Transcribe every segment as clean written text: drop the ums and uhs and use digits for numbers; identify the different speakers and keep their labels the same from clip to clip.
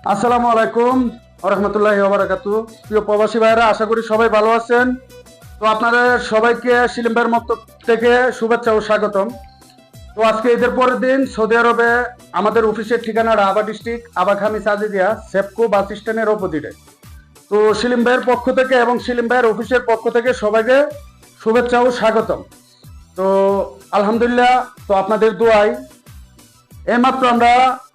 Speaker 1: আসসালামু আলাইকুম রহমতুল্লাহি ওয়া বারাকাতুহু। প্রিয় প্রবাসী ভাইরা, আশা করি সবাই ভালো আছেন। তো আপনাদের সবাইকে শিলিম ভাইয়ের মক্ত থেকে শুভেচ্ছা ও স্বাগতম। তো আজকে ঈদের পরের দিন সৌদি আরবে আমাদের অফিসের ঠিকানা রাবা ডিস্ট্রিক্ট আবা খামিস আজিজিয়া সেপকো বাস স্ট্যান্ডের অপোজিটে। তো শিলিম ভাইয়ের পক্ষ থেকে এবং শিলিম ভাইয়ের অফিসের পক্ষ থেকে সবাইকে শুভেচ্ছা ও স্বাগতম। তো আলহামদুলিল্লাহ, তো আপনাদের দোয়ায় এইমাত্র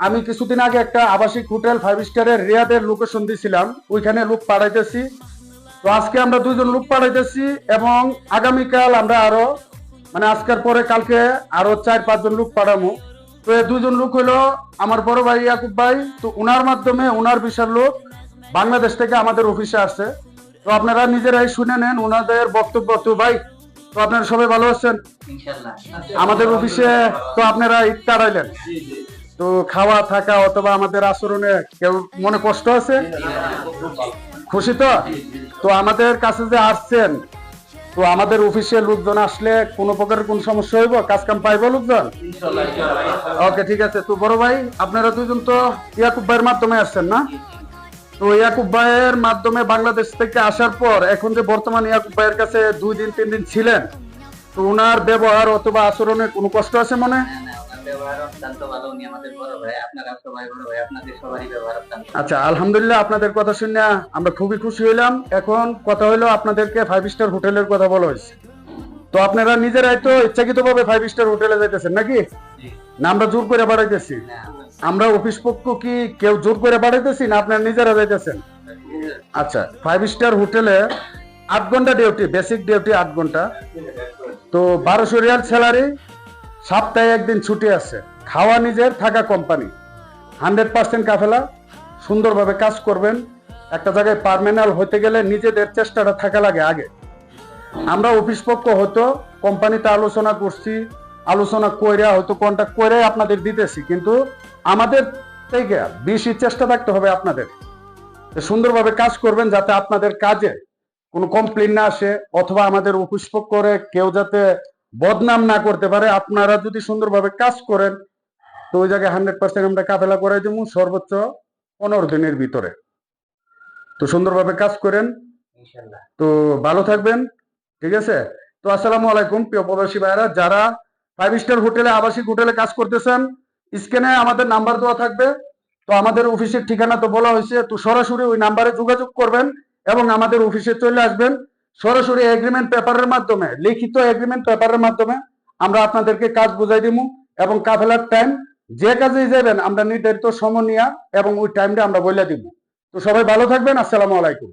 Speaker 1: আমি কিছুদিন আগে একটা আবাসিক হোটেল 5 স্টারের রিয়াদের লোকেশন দিয়েছিলাম, ওইখানে লোক পাঠাইতেছি। তো আজকে আমরা 2জন লোক পাঠাইতেছি এবং আগামীকাল আমরা আরো আজকের পরে কালকে আরো 4-5 জন লোক পাঠাবো। তো এই 2জন লোক হলো আমার বড় ভাই ইয়াকুব ভাই। তো ওনার মাধ্যমে ওনার বিশাল লোক বাংলাদেশ থেকে আমাদের অফিসে আসছে। তো আপনারা নিজেরাই শুনে নেন ওনাদের বক্তব্য। তো ভাই, তো আপনারা সবাই ভালো আছেন? আমাদের অফিসে তো আপনারা ঈদ কাটাইলেন, তো খাওয়া থাকা অথবা আমাদের আচরণে কেউ মনে কষ্ট আছে? খুশি তো? তো আমাদের কাছে যে আসছেন, তো আমাদের অফিসে লোকজন আসলে কোনো প্রকারের কোন সমস্যা হইব? কাজ কাম পাইব লোকজন? ওকে, ঠিক আছে। তো বড় ভাই, আপনারা 2জন তো ইয়াকুব ভাইয়ের মাধ্যমে আসছেন না? তো ইয়াকুব ভাইয়ের মাধ্যমে বাংলাদেশ থেকে আসার পর এখন যে বর্তমান ইয়াকুব ভাইয়ের কাছে 2-3 দিন ছিলেন, তো ওনার ব্যবহার অথবা আচরণে কোনো কষ্ট আছে মনে? আচ্ছা, আলহামদুলিল্লাহ, আপনাদের কথা শুনে আমরা খুবই খুশি হইলাম। এখন কথা হলো আপনাদেরকে 5 স্টার হোটেলের কথা বলা হয়েছে। তো আপনারা নিজেরাই তো ইচ্ছাকৃত ভাবে 5 স্টার হোটেলে যাইতেছেন নাকি? না আমরা জোর করে বাড়াইতেছি? আমরা অফিস পক্ষ কি কেউ জোর করে বাড়াইতেছি না আপনারা নিজেরা যাইতেছেন? আচ্ছা, 5 স্টার হোটেলে 8 ঘন্টা ডিউটি, বেসিক ডিউটি 8 ঘন্টা। তো 1200 রিয়াল স্যালারি, সপ্তাহে একদিন ছুটি আছে, খাওয়া নিজের, থাকা কোম্পানি, 100% কাফেলা। সুন্দরভাবে কাজ করবেন। একটা জায়গায় পার্মানেন্ট হতে গেলে নিজেদের চেষ্টাটা থাকা লাগে আগে। আমরা অফিস পক্ষ হয়তো কোম্পানিতে আলোচনা করছি, আলোচনা কইরা হয়তো কন্ট্যাক্ট করে আপনাদের দিতেছি, কিন্তু আমাদের থেকে বেশি চেষ্টা থাকতে হবে আপনাদের। সুন্দরভাবে কাজ করবেন যাতে আপনাদের কাজে কোনো কমপ্লেন না আসে অথবা আমাদের অফিস পক্ষ করে কেউ যাতে বদনাম না করতে পারে। আপনারা যদি সুন্দরভাবে কাজ করেন তো ওই জায়গায় 100% আমরা কাফেলা করাই দেবো সর্বোচ্চ 15 দিনের ভিতরে। তো সুন্দরভাবে কাজ করেন, তো ভালো থাকবেন, ঠিক আছে? তো আসসালামু আলাইকুম প্রিয় প্রবাসী ভাইরা, যারা 5 স্টার হোটেলে আবাসিক হোটেলে কাজ করতেছেন, স্ক্রিনে আমাদের নাম্বার দেওয়া থাকবে। তো আমাদের অফিসের ঠিকানা তো বলা হয়েছে, তো সরাসরি ওই নাম্বারে যোগাযোগ করবেন এবং আমাদের অফিসে চলে আসবেন। সরাসরি এগ্রিমেন্ট পেপারের মাধ্যমে, লিখিত এগ্রিমেন্ট পেপারের মাধ্যমে আমরা আপনাদেরকে কাজ বুঝাই দিব এবং কাফেলার টাইম যে কাজেই যাবেন আমরা নির্ধারিত সময় নিয়ে এবং ওই টাইমটা আমরা বলে দিব। তো সবাই ভালো থাকবেন। আসসালামু আলাইকুম।